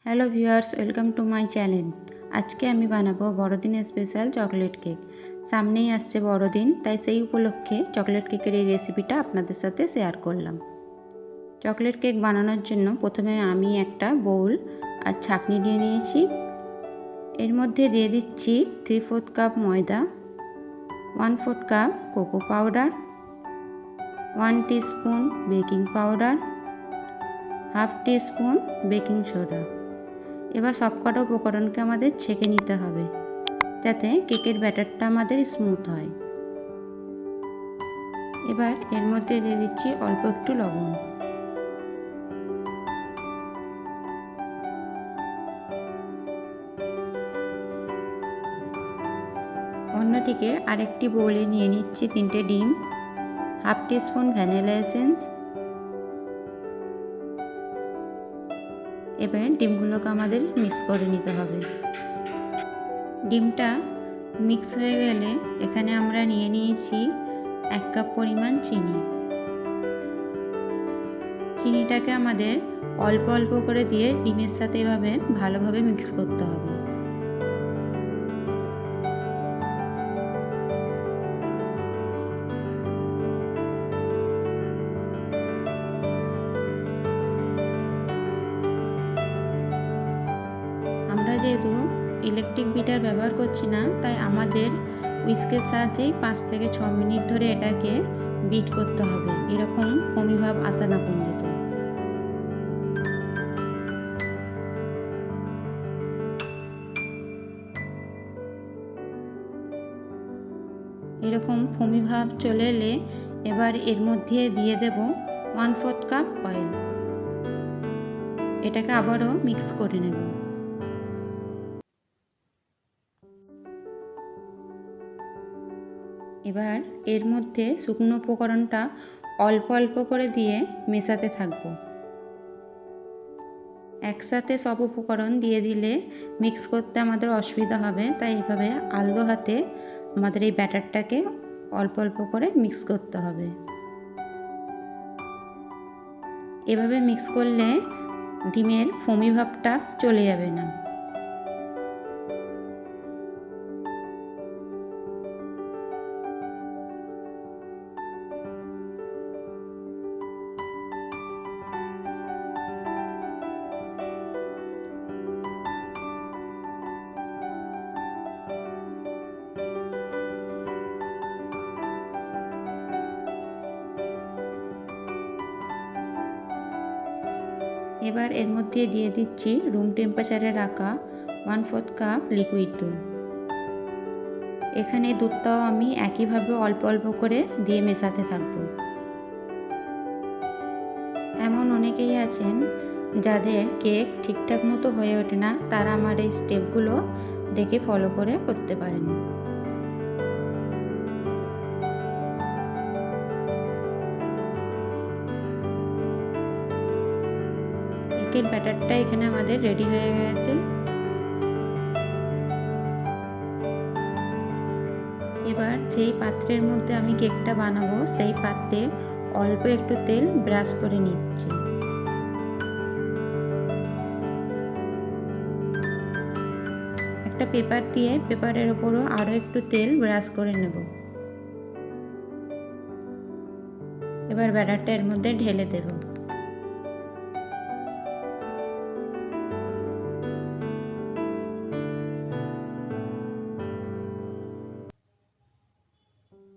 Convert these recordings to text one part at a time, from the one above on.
Hello viewers, welcome to my channel. আজকে আমি বানাবো বড়দিনের স্পেশাল চকলেট কেক। সামনেই আসছে বড়দিন, তাই সেই উপলক্ষে চকলেট কেকের এই রেসিপিটা আপনাদের সাথে শেয়ার করলাম। চকলেট কেক বানানোর জন্য প্রথমে আমি একটা বোল আর ছাঁকনি নিয়ে নিয়েছি। এর মধ্যে দিয়ে দিচ্ছি 3/4 কাপ ময়দা, 1/4 cup cocoa powder, 1 teaspoon baking powder, half teaspoon baking soda. এবার সবকটা উপকরণকে আমাদের ছেঁকে নিতে হবে যাতে কেকের ব্যাটারটা আমাদের স্মুথ হয়। এবার এর মধ্যে দিয়ে দিচ্ছি অল্প একটু লবণ। অন্যদিকে আরেকটি বোলে নিয়ে নিচ্ছি 3টে ডিম, হাফ টিস্পুন ভ্যানিলা এসেন্স। এবার ডিমগুলোকে আমাদের মিক্স করে নিতে হবে। ডিমটা মিক্স হয়ে গেলে এখানে আমরা নিয়ে নিয়েছি 1 কাপ পরিমাণ চিনি। চিনিটাকে আমাদের অল্প অল্প করে দিয়ে ডিমের সাথে এভাবে ভালোভাবে মিক্স করতে হবে। আমরা যেহেতু ইলেকট্রিক বিটার ব্যবহার করছি না, তাই আমাদের হুইস্কের সাহায্যেই 5 থেকে 6 মিনিট ধরে এটাকে বিট করতে হবে, এরকম ফোমি ভাব আসা না পর্যন্ত। এরকম ফোমি ভাব চলে এলে এবার এর মধ্যে দিয়ে দেব 1/4 কাপ অয়েল। এটাকে আবারও মিক্স করে নেব। এবার এর মধ্যে শুকনো উপকরণটা অল্প অল্প করে দিয়ে মেশাতে থাকবো। একসাথে সব উপকরণ দিয়ে দিলে মিক্স করতে আমাদের অসুবিধা হবে, তাই এইভাবে আলতো হাতে আমাদের এই ব্যাটারটাকে অল্প অল্প করে মিক্স করতে হবে। এভাবে মিক্স করলে ডিমের ফোমি ভাবটা চলে যাবে না। এবার এর মধ্যে দিয়ে দিচ্ছি রুম টেম্পারেচারে রাখা 1/4 কাপ লিকুইড দুধ। এখানে দুধটাও আমি একইভাবে অল্প অল্প করে দিয়ে মেশাতে থাকবো। এমন অনেকেই আছেন যাদের কেক ঠিকঠাক মতো হয়ে ওঠে না, তারা আমার এই স্টেপগুলো দেখে ফলো করে করতে পারেন। কেকের ব্যাটারটা এখানে আমাদের রেডি হয়ে গেছে। এবার যেই পাত্রের মধ্যে আমি কেকটা বানাবো সেই পাত্রে অল্প একটু তেল ব্রাশ করে নিচ্ছি। একটা পেপার দিয়ে পেপারের ওপরও আরও একটু তেল ব্রাশ করে নেব। এবার ব্যাটারটা এর মধ্যে ঢেলে দেব।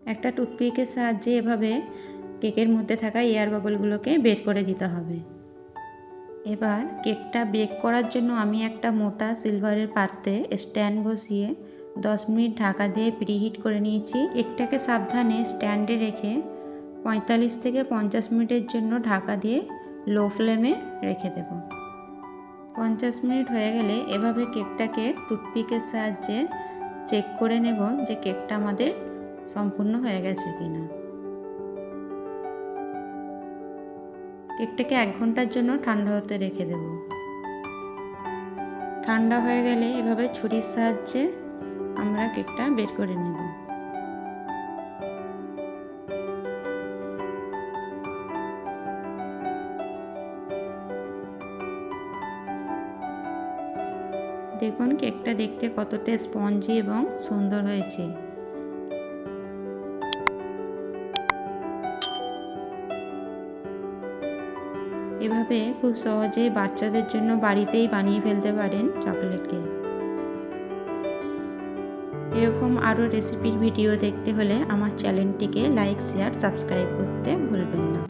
একটা টুথপিকের সাহায্যে এভাবে কেকের মধ্যে থাকা এয়ার বাবলগুলোকে বের করে দিতে হবে। এবার কেকটা বেক করার জন্য আমি একটা মোটা সিলভারের পাত্রে স্ট্যান্ড বসিয়ে 10 মিনিট ঢাকা দিয়ে প্রিহিট করে নিয়েছি। কেকটাকে সাবধানে স্ট্যান্ডে রেখে 45 থেকে 50 মিনিটের জন্য ঢাকা দিয়ে লো ফ্লেমে রেখে দেব। 50 মিনিট হয়ে গেলে এভাবে কেকটাকে টুথপিকের সাহায্যে চেক করে নেব যে কেকটা আমাদের সম্পূর্ণ হয়ে গেছে কিনা। কেকটাকে 1 ঘন্টার জন্য ঠান্ডা হতে রেখে দেব। ঠান্ডা হয়ে গেলে এভাবে ছুরির সাহায্যে আমরা কেকটা বের করে নেব। দেখুন কেকটা দেখতে কতটা স্পঞ্জি এবং সুন্দর হয়েছে। এভাবে খুব সহজেই বাচ্চাদের জন্য বাড়িতেই বানিয়ে ফেলতে পারেন চকলেট কেক। এরকম আরও রেসিপির ভিডিও দেখতে হলে আমার চ্যানেলটিকে লাইক, শেয়ার, সাবস্ক্রাইব করতে ভুলবেন না।